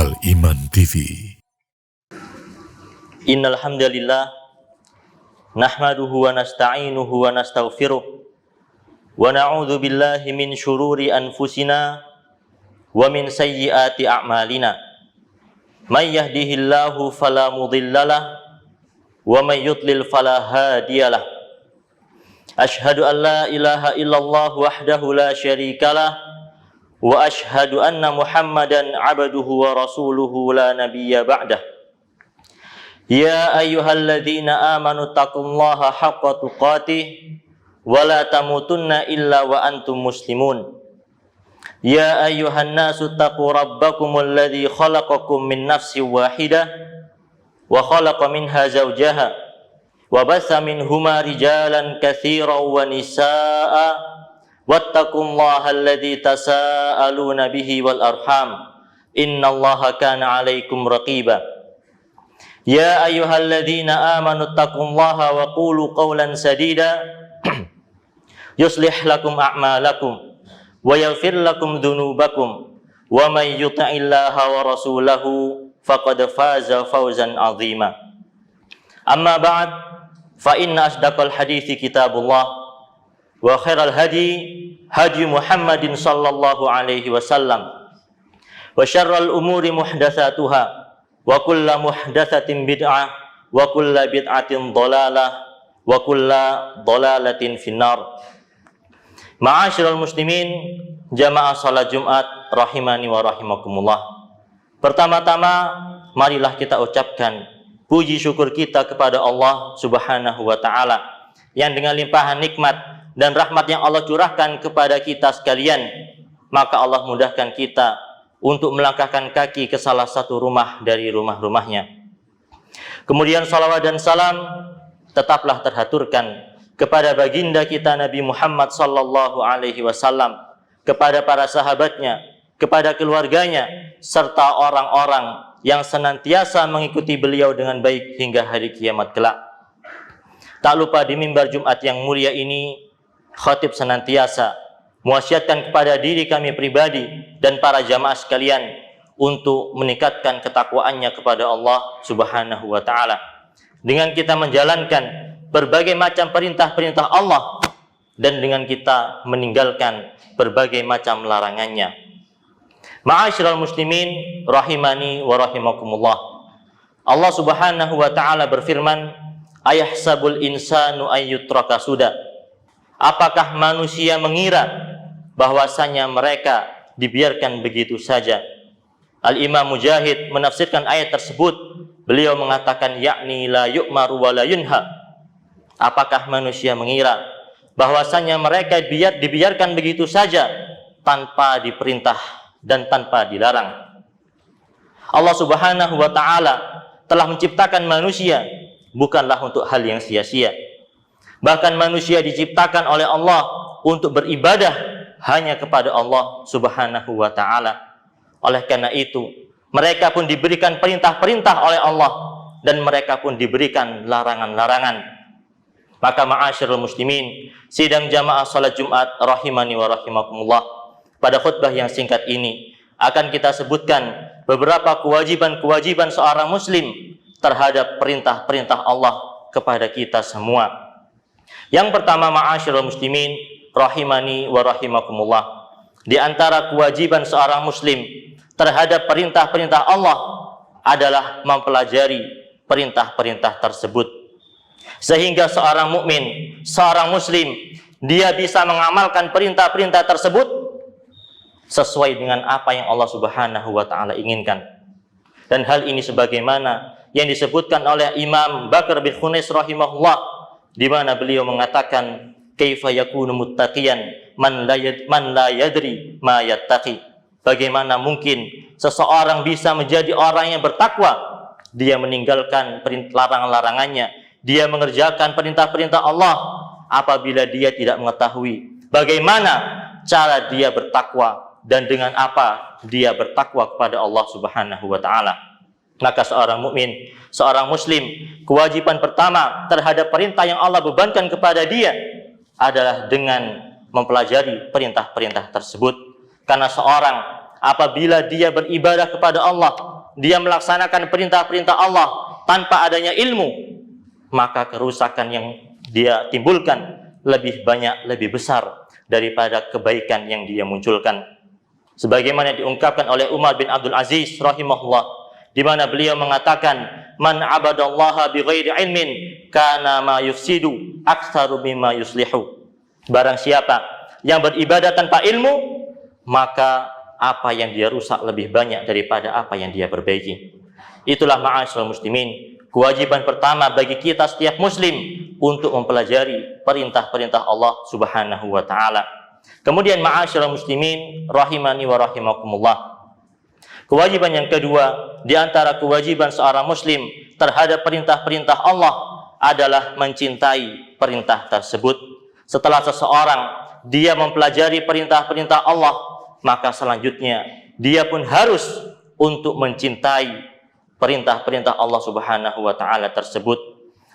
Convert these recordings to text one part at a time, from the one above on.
Al-Iman TV. Innal hamdalillah nahmaduhu wa nasta'inuhu wa nastaghfiruh wa na'udzu billahi min syururi anfusina wa min sayyiati a'malina. May yahdihillahu fala mudhillalah wa may yudlil fala hadiyalah. Asyhadu an la ilaha illallah wahdahu la syarikalah wa asyhadu anna Muhammadan abduhu wa rasuluhu la nabiyya ba'dah. Ya ayyuhalladzina amanu taqullaha haqqa tuqatih wa la tamutunna illa wa antum muslimun. Ya ayyuhan nasu taqu rabbakumul ladzi khalaqakum min nafsin wahidah wa khalaqa minha zawjaha wa bassa minhuma rijalan katsiran wa nisaa'a wattaqullaha alladzi tasaaluna bihi wal arham innallaha kana 'alaikum raqiba. Ya ayyuhalladzina amanu taqullaha wa qulu qawlan sadida yuslih lakum a'malakum wa yaghfir lakum dhunubakum wa may yuti'illaha wa rasulahu faqad faza fawzan 'azima. Amma ba'd, fa inna asdaqal hadithi kitabullah wa khairal hadi Muhammadin sallallahu alaihi wasallam wa syarral umuri muhdatsatuha wa kullu muhdatsatin bid'ah wa kullu bid'atin dhalalah wa kullu dhalalatin finnar. Ma'asyiral muslimin, jamaah salat Jumat rahimani wa rahimakumullah. Pertama-tama marilah kita ucapkan puji syukur kita kepada Allah Subhanahu wa taala yang dengan limpahan nikmat dan rahmat yang Allah curahkan kepada kita sekalian, maka Allah mudahkan kita untuk melangkahkan kaki ke salah satu rumah dari rumah-rumahnya. Kemudian salawat dan salam tetaplah terhaturkan kepada baginda kita Nabi Muhammad sallallahu alaihi wasallam, kepada para sahabatnya, kepada keluarganya, serta orang-orang yang senantiasa mengikuti beliau dengan baik hingga hari kiamat kelak. Tak lupa di mimbar Jumat yang mulia ini, khatib senantiasa mewasiatkan kepada diri kami pribadi dan para jamaah sekalian untuk meningkatkan ketakwaannya kepada Allah Subhanahu wa taala dengan kita menjalankan berbagai macam perintah-perintah Allah dan dengan kita meninggalkan berbagai macam larangannya. Ma'asyiral muslimin rahimani wa rahimakumullah. Allah Subhanahu wa taala berfirman, ayahsabul insanu ayyutraka suda. Apakah manusia mengira bahwasanya mereka dibiarkan begitu saja? Al-Imam Mujahid menafsirkan ayat tersebut, beliau mengatakan yakni la yu'maru wa la yunha. Apakah manusia mengira bahwasanya mereka dibiarkan begitu saja tanpa diperintah dan tanpa dilarang? Allah Subhanahu wa taala telah menciptakan manusia bukanlah untuk hal yang sia-sia. Bahkan manusia diciptakan oleh Allah untuk beribadah hanya kepada Allah Subhanahu wa taala. Oleh karena itu, mereka pun diberikan perintah-perintah oleh Allah dan mereka pun diberikan larangan-larangan. Maka ma'asyiral muslimin, sidang jamaah salat Jumat rahimani wa rahimakumullah, pada khutbah yang singkat ini akan kita sebutkan beberapa kewajiban-kewajiban seorang muslim terhadap perintah-perintah Allah kepada kita semua. Yang pertama, ma'asyiral muslimin rahimani wa rahimakumullah, di antara kewajiban seorang muslim terhadap perintah-perintah Allah adalah mempelajari perintah-perintah tersebut, sehingga seorang mukmin, seorang muslim, dia bisa mengamalkan perintah-perintah tersebut sesuai dengan apa yang Allah Subhanahu wa taala inginkan. Dan hal ini sebagaimana yang disebutkan oleh Imam Bakar bin Khunis rahimahullah, di mana beliau mengatakan, kaifa yakunu muttaqiyan man la yadri ma yattaqi. Bagaimana mungkin seseorang bisa menjadi orang yang bertakwa, dia meninggalkan larangan-larangannya, dia mengerjakan perintah-perintah Allah apabila dia tidak mengetahui bagaimana cara dia bertakwa dan dengan apa dia bertakwa kepada Allah Subhanahu wa taala. Maka seorang mukmin, seorang muslim, kewajiban pertama terhadap perintah yang Allah bebankan kepada dia adalah dengan mempelajari perintah-perintah tersebut. Karena seorang apabila dia beribadah kepada Allah, dia melaksanakan perintah-perintah Allah tanpa adanya ilmu, maka kerusakan yang dia timbulkan lebih banyak, lebih besar daripada kebaikan yang dia munculkan. Sebagaimana diungkapkan oleh Umar bin Abdul Aziz rahimahullah, di mana beliau mengatakan, man abadallaha bighairi ilmin kana ma yufsidu aktsaru mimma yuslihu. Barang siapa yang beribadah tanpa ilmu, maka apa yang dia rusak lebih banyak daripada apa yang dia perbaiki. Itulah ma'asyiral muslimin, kewajiban pertama bagi kita setiap muslim untuk mempelajari perintah-perintah Allah Subhanahu wa taala. Kemudian ma'asyiral muslimin rahimani wa rahimakumullah, kewajiban yang kedua di antara kewajiban seorang muslim terhadap perintah-perintah Allah adalah mencintai perintah tersebut. Setelah seseorang dia mempelajari perintah-perintah Allah, maka selanjutnya dia pun harus untuk mencintai perintah-perintah Allah Subhanahu wa taala tersebut.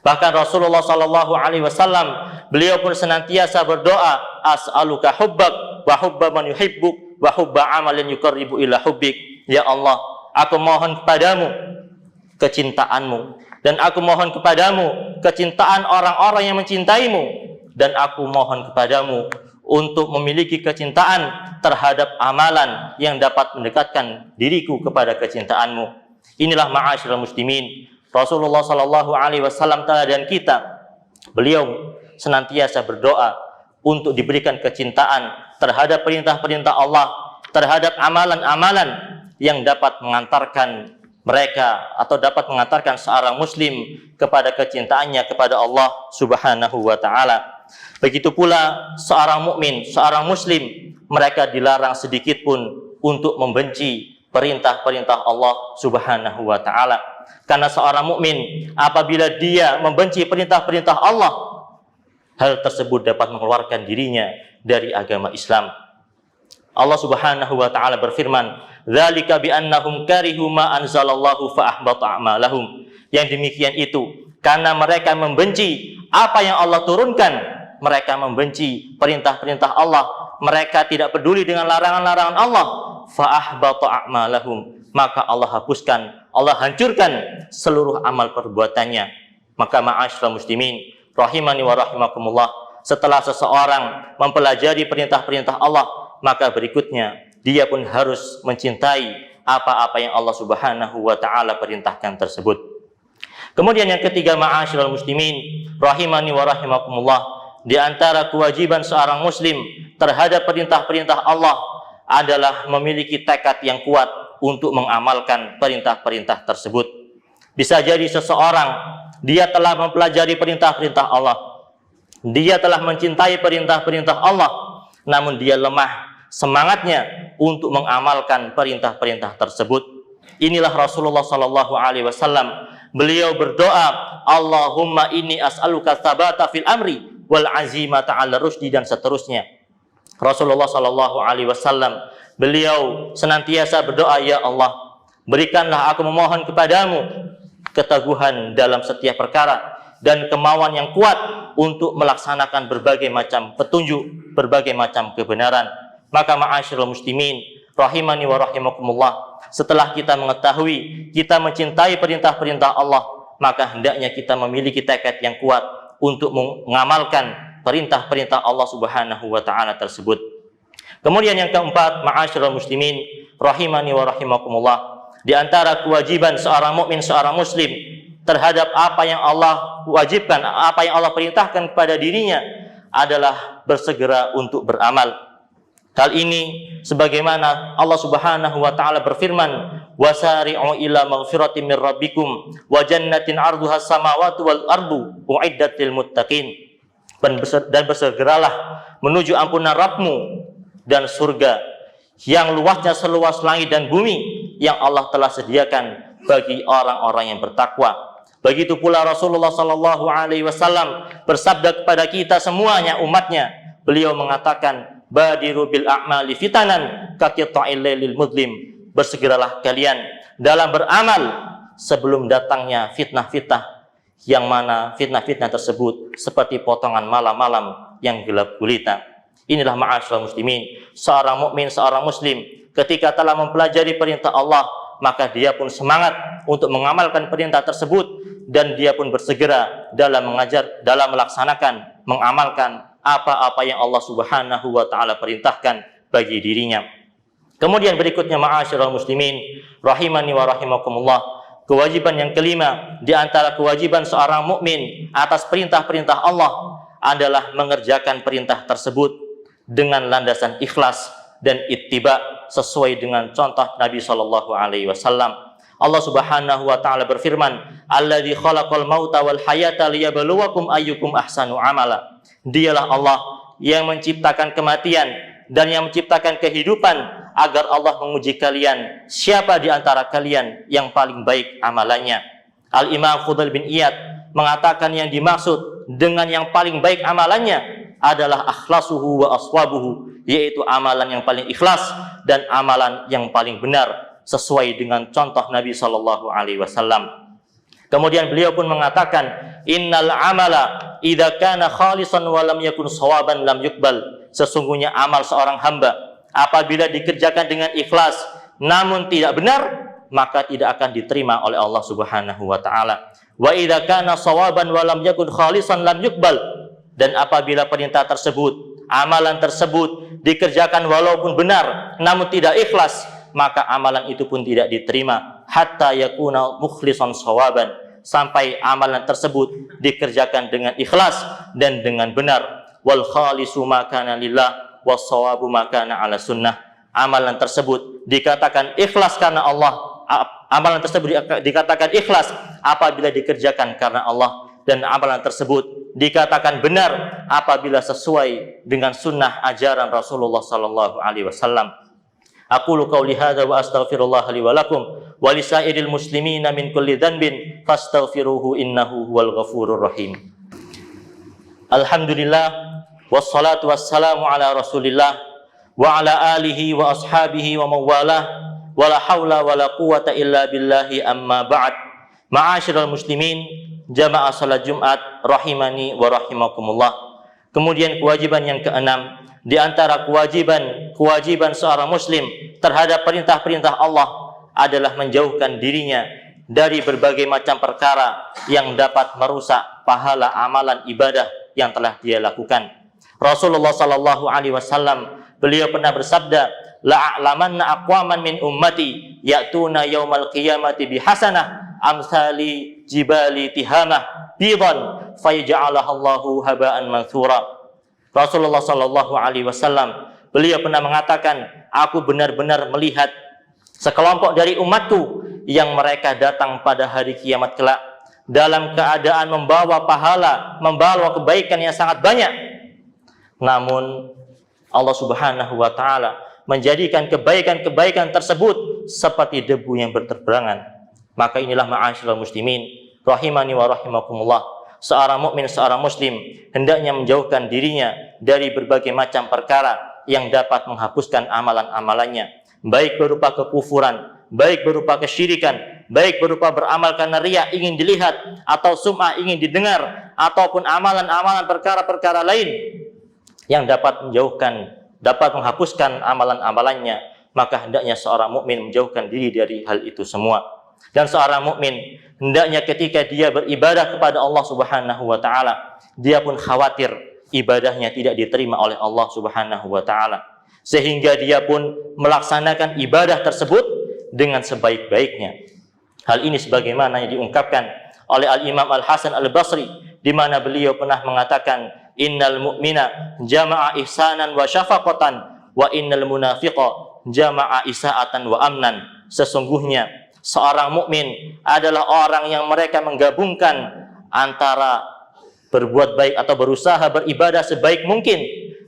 Bahkan Rasulullah sallallahu alaihi wasallam beliau pun senantiasa berdoa, as'aluka hubbak wa hubba man yuhibbuk wa hubba amalin yuqarribu ila hubbik. Ya Allah, aku mohon kepadamu kecintaanmu, dan aku mohon kepadamu kecintaan orang-orang yang mencintaimu, dan aku mohon kepadamu untuk memiliki kecintaan terhadap amalan yang dapat mendekatkan diriku kepada kecintaanmu. Inilah ma'asyiral muslimin, Rasulullah sallallahu alaihi wasallam teladan kita. Beliau senantiasa berdoa untuk diberikan kecintaan terhadap perintah-perintah Allah, terhadap amalan-amalan yang dapat mengantarkan mereka atau dapat mengantarkan seorang muslim kepada kecintaannya kepada Allah Subhanahu wa taala. Begitu pula seorang mukmin, seorang muslim, mereka dilarang sedikit pun untuk membenci perintah-perintah Allah Subhanahu wa taala. Karena seorang mukmin apabila dia membenci perintah-perintah Allah, hal tersebut dapat mengeluarkan dirinya dari agama Islam. Allah Subhanahu wa taala berfirman, "Dzalika bi annahum karihu ma anzalallahu fa ahbata a'malahum." Yang demikian itu karena mereka membenci apa yang Allah turunkan, mereka membenci perintah-perintah Allah, mereka tidak peduli dengan larangan-larangan Allah, fa ahbata a'malahum, maka Allah hapuskan, Allah hancurkan seluruh amal perbuatannya. Maka ma'asyiral muslimin rahimani wa rahimakumullah, setelah seseorang mempelajari perintah-perintah Allah, maka berikutnya dia pun harus mencintai apa-apa yang Allah Subhanahu wa taala perintahkan tersebut. Kemudian yang ketiga ma'asyiral muslimin rahimani wa rahimakumullah, di antara kewajiban seorang muslim terhadap perintah-perintah Allah adalah memiliki tekad yang kuat untuk mengamalkan perintah-perintah tersebut. Bisa jadi seseorang dia telah mempelajari perintah-perintah Allah, dia telah mencintai perintah-perintah Allah, namun dia lemah semangatnya untuk mengamalkan perintah-perintah tersebut. Inilah Rasulullah sallallahu alaihi wasallam, beliau berdoa, Allahumma inni as'aluka tsabata fil amri wal azimata 'ala rusdi, dan seterusnya. Rasulullah sallallahu alaihi wasallam beliau senantiasa berdoa, ya Allah, berikanlah aku memohon kepadamu keteguhan dalam setiap perkara dan kemauan yang kuat untuk melaksanakan berbagai macam petunjuk, berbagai macam kebenaran. Maka ma'asyiral muslimin rahimani wa rahimakumullah, setelah kita mengetahui, kita mencintai perintah-perintah Allah, maka hendaknya kita memiliki tekad yang kuat untuk mengamalkan perintah-perintah Allah Subhanahu wa taala tersebut. Kemudian yang keempat ma'asyiral muslimin rahimani wa rahimakumullah, di antara kewajiban seorang mukmin, seorang muslim terhadap apa yang Allah wajibkan, apa yang Allah perintahkan kepada dirinya adalah bersegera untuk beramal. Hal ini sebagaimana Allah Subhanahu wa taala berfirman, wasari'u ila maghfiratin mir rabbikum wa jannatin 'arduha as-samawati wal ardu u'iddat lil muttaqin. Dan bersegeralah menuju ampunan Rabbmu dan surga yang luasnya seluas langit dan bumi yang Allah telah sediakan bagi orang-orang yang bertakwa. Begitu pula Rasulullah sallallahu alaihi wasallam bersabda kepada kita semuanya, umatnya, beliau mengatakan, badiru bil a'mali fitanan kaqita'il lailil mudlim. Bersegeralah kalian dalam beramal sebelum datangnya fitnah-fitnah, yang mana fitnah-fitnah tersebut seperti potongan malam-malam yang gelap gulita. Inilah ma'asyiral muslimin, seorang mukmin, seorang muslim ketika telah mempelajari perintah Allah, maka dia pun semangat untuk mengamalkan perintah tersebut, dan dia pun bersegera dalam melaksanakan, mengamalkan apa-apa yang Allah Subhanahu wa taala perintahkan bagi dirinya. Kemudian berikutnya, ma'asyiral muslimin rahimani wa rahimakumullah, kewajiban yang kelima di antara kewajiban seorang mukmin atas perintah-perintah Allah adalah mengerjakan perintah tersebut dengan landasan ikhlas dan ittiba sesuai dengan contoh Nabi sallallahu alaihi wasallam. Allah Subhanahu wa taala berfirman, "Alladzi khalaqal mauta wal hayata liyabluwakum ayyukum ahsanu amala." Dialah Allah yang menciptakan kematian dan yang menciptakan kehidupan agar Allah menguji kalian siapa di antara kalian yang paling baik amalannya. Al-Imam Fudail bin Iyad mengatakan yang dimaksud dengan yang paling baik amalannya adalah akhlasuhu wa aswabuhu, yaitu amalan yang paling ikhlas dan amalan yang paling benar sesuai dengan contoh Nabi sallallahu alaihi wasallam. Kemudian beliau pun mengatakan, innal amala idza kana khalisan wa lam yakun shawaban lam yuqbal. Sesungguhnya amal seorang hamba apabila dikerjakan dengan ikhlas namun tidak benar, maka tidak akan diterima oleh Allah Subhanahu wa taala. Wa idza kana shawaban wa lam yakun khalisan lam yuqbal. Dan apabila perintah tersebut, amalan tersebut dikerjakan walaupun benar namun tidak ikhlas, maka amalan itu pun tidak diterima hatta yakuna mukhlisan shawaban, sampai amalan tersebut dikerjakan dengan ikhlas dan dengan benar. Wal khalisu ma kana lillah was shawabu ma kana ala sunnah. Amalan tersebut dikatakan ikhlas karena Allah. Amalan tersebut dikatakan ikhlas apabila dikerjakan karena Allah, dan amalan tersebut dikatakan benar apabila sesuai dengan sunnah ajaran Rasulullah sallallahu alaihi wasallam. Aqulu qauli hadza wa astaghfirullah li wa lakum wa lisairil muslimina min kulli dhanbin fastaghfiruhu innahu huwal ghafurur rahim. Alhamdulillah wassalatu wassalamu ala Rasulillah wa ala alihi wa ashabihi wa mawalah wa la haula wa la quwata illa billahi amma ba'd. Ma'asyiral muslimin, jamaah salat Jumat rahimani wa rahimakumullah. Kemudian kewajiban yang keenam di antara kewajiban seorang muslim terhadap perintah-perintah Allah adalah menjauhkan dirinya dari berbagai macam perkara yang dapat merusak pahala amalan ibadah yang telah dia lakukan. Rasulullah sallallahu alaihi wasallam beliau pernah bersabda, la'alamanna aqwaman min ummati ya'tuna yaumal qiyamati bihasanah amsali jibali tihamah bidan fayaj'alahallahu haba'an manthura. Rasulullah sallallahu alaihi wasallam beliau pernah mengatakan, aku benar-benar melihat sekelompok dari umatku yang mereka datang pada hari kiamat kelak dalam keadaan membawa pahala, membawa kebaikan yang sangat banyak. Namun Allah Subhanahu wa taala menjadikan kebaikan-kebaikan tersebut seperti debu yang berterbangan. Maka inilah ma'asyiral muslimin rahimani wa rahimakumullah, seorang mukmin, seorang muslim hendaknya menjauhkan dirinya dari berbagai macam perkara yang dapat menghapuskan amalan-amalannya, baik berupa kekufuran, baik berupa kesyirikan, baik berupa beramal karena riya, ingin dilihat, atau sum'ah, ingin didengar, ataupun amalan-amalan perkara-perkara lain yang dapat menghapuskan amalan-amalannya. Maka hendaknya seorang mukmin menjauhkan diri dari hal itu semua. Dan seorang mukmin hendaknya ketika dia beribadah kepada Allah Subhanahu wa taala, dia pun khawatir ibadahnya tidak diterima oleh Allah Subhanahu wa taala, sehingga dia pun melaksanakan ibadah tersebut dengan sebaik-baiknya. Hal ini sebagaimana yang diungkapkan oleh Al-Imam Al-Hasan Al-Basri, di mana beliau pernah mengatakan, innal mu'mina jama'a ihsanan wa syafaqatan wa innal munafiqa jama'a isaatan wa amnan. Sesungguhnya seorang mukmin adalah orang yang mereka menggabungkan antara berbuat baik atau berusaha beribadah sebaik mungkin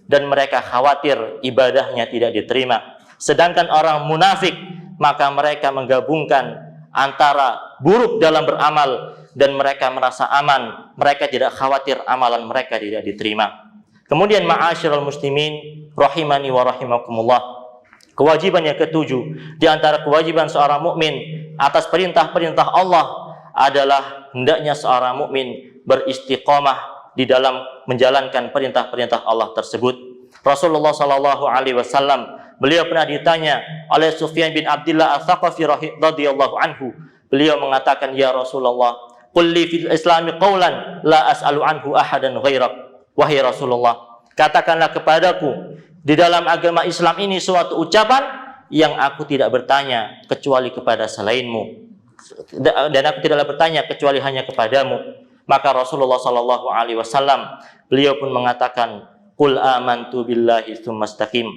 dan mereka khawatir ibadahnya tidak diterima. Sedangkan orang munafik, maka mereka menggabungkan antara buruk dalam beramal dan mereka merasa aman, mereka tidak khawatir amalan mereka tidak diterima. Kemudian ma'asyiral muslimin rahimani wa rahimakumullah, kewajiban yang ketujuh di antara kewajiban seorang mukmin atas perintah-perintah Allah adalah hendaknya seorang mukmin beristiqamah di dalam menjalankan perintah-perintah Allah tersebut. Rasulullah sallallahu alaihi wasallam Beliau pernah ditanya oleh Sufyan bin Abdullah Al-Thaqafi radhiyallahu anhu. Beliau mengatakan, "Ya Rasulullah, qul li fil islami qawlan la as'alu anhu ahadan ghairak." Wahai Rasulullah, katakanlah kepadaku di dalam agama Islam ini suatu ucapan yang aku tidak bertanya kecuali kepada selainmu, dan aku tidaklah bertanya kecuali hanya kepadamu. Maka Rasulullah sallallahu alaihi wasallam beliau pun mengatakan, "Qul amantu billahi tsumma istaqim."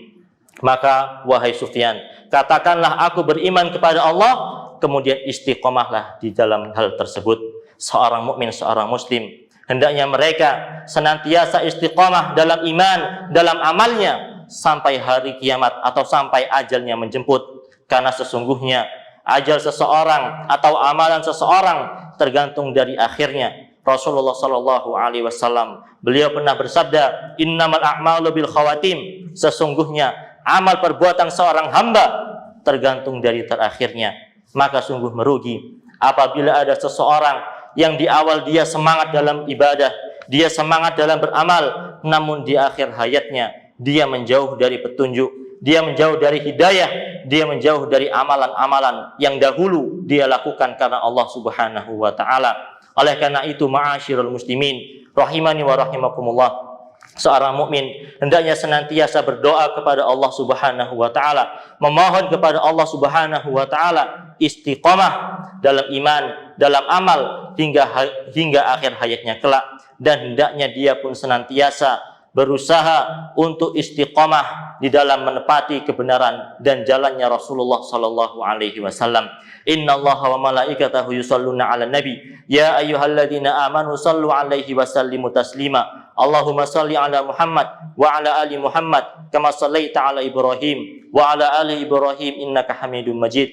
Maka wahai Sufyan, katakanlah aku beriman kepada Allah, kemudian istiqomahlah di dalam hal tersebut. Seorang mukmin, seorang muslim, hendaknya mereka senantiasa istiqomah dalam iman, dalam amalnya sampai hari kiamat atau sampai ajalnya menjemput. Karena sesungguhnya ajal seseorang atau amalan seseorang tergantung dari akhirnya. Rasulullah sallallahu alaihi wasallam beliau pernah bersabda, "Innamal a'malu bil khawatim." Sesungguhnya amal perbuatan seorang hamba tergantung dari terakhirnya. Maka sungguh merugi apabila ada seseorang yang di awal dia semangat dalam ibadah, dia semangat dalam beramal, namun di akhir hayatnya dia menjauh dari petunjuk, dia menjauh dari hidayah, dia menjauh dari amalan-amalan yang dahulu dia lakukan karena Allah Subhanahu wa taala. Oleh karena itu, ma'asyiral muslimin rahimani wa rahimakumullah, seorang mukmin hendaknya senantiasa berdoa kepada Allah Subhanahu wa taala, memohon kepada Allah Subhanahu wa taala istiqamah dalam iman, dalam amal hingga akhir hayatnya kelak, dan hendaknya dia pun senantiasa berusaha untuk istiqamah di dalam menepati kebenaran dan jalannya Rasulullah sallallahu alaihi wasallam. Innallaha wa malaikatahu yusholluna 'alan nabi ya ayyuhalladzina amanu shallu 'alaihi wa sallimu taslima. Allahumma shalli 'ala Muhammad wa 'ala ali Muhammad kama shallaita 'ala Ibrahim wa 'ala ali Ibrahim innaka Hamidum Majid.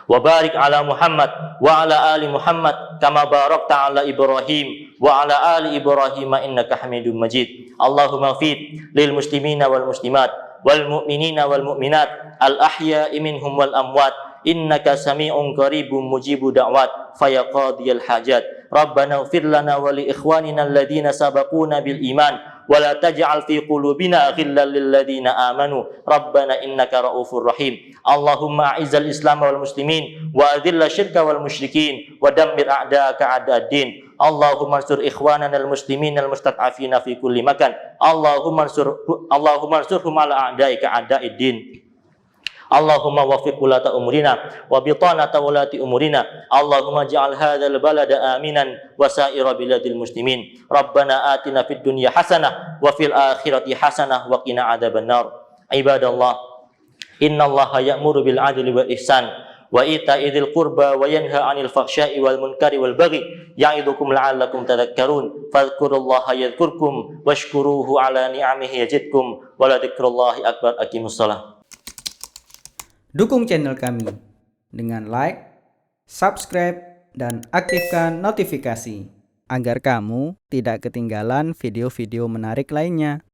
Wa barik 'ala Muhammad wa 'ala ali Muhammad kama barakta 'ala Ibrahim wa 'ala ali Ibrahim innaka Hamidum Majid. Allahumma ighfir lil muslimina wal muslimat wal mu'minina wal mu'minat al ahya'i minhum wal amwat innaka sami'un qaribun mujibu da'wat fa ya qadiyal hajat. Rabbana ighfir lana wa li ikhwanina alladhina sabaquna bil iman wa la taj'al fi qulubina ghillan lil ladzina amanu rabbana innaka raufur rahim. Allahumma a'izzal islam wal muslimin wa adhilla syirka wal musyrikin wa dammir a'da'aka a'da'ad-din. Allahumma ansur ikhwanana al muslimin al mustad'afina fi kulli makan. Allahumma ansurhum ala a'da'ika a'da'id-din. Allahumma waffiq ulata umurina wa bitanata ulati umurina. Allahumma ja'al hadzal balada aminan wa sa'ira biladil muslimin. Rabbana atina fid dunya hasanah wa fil akhirati hasanah wa qina adzabannar. Ibadallah, innallaha ya'muru bil 'adli wal ihsan wa ita'i dzil qurba wa yanha 'anil fahsya'i wal munkari wal baghi ya'idukum la'allakum tadhakkarun. Fadhkurullaha yadhkurkum washkuruhu 'ala ni'amihi yazidkum wa la dzikrullahi akbar. Aqimussalah. Dukung channel kami dengan like, subscribe, dan aktifkan notifikasi agar kamu tidak ketinggalan video-video menarik lainnya.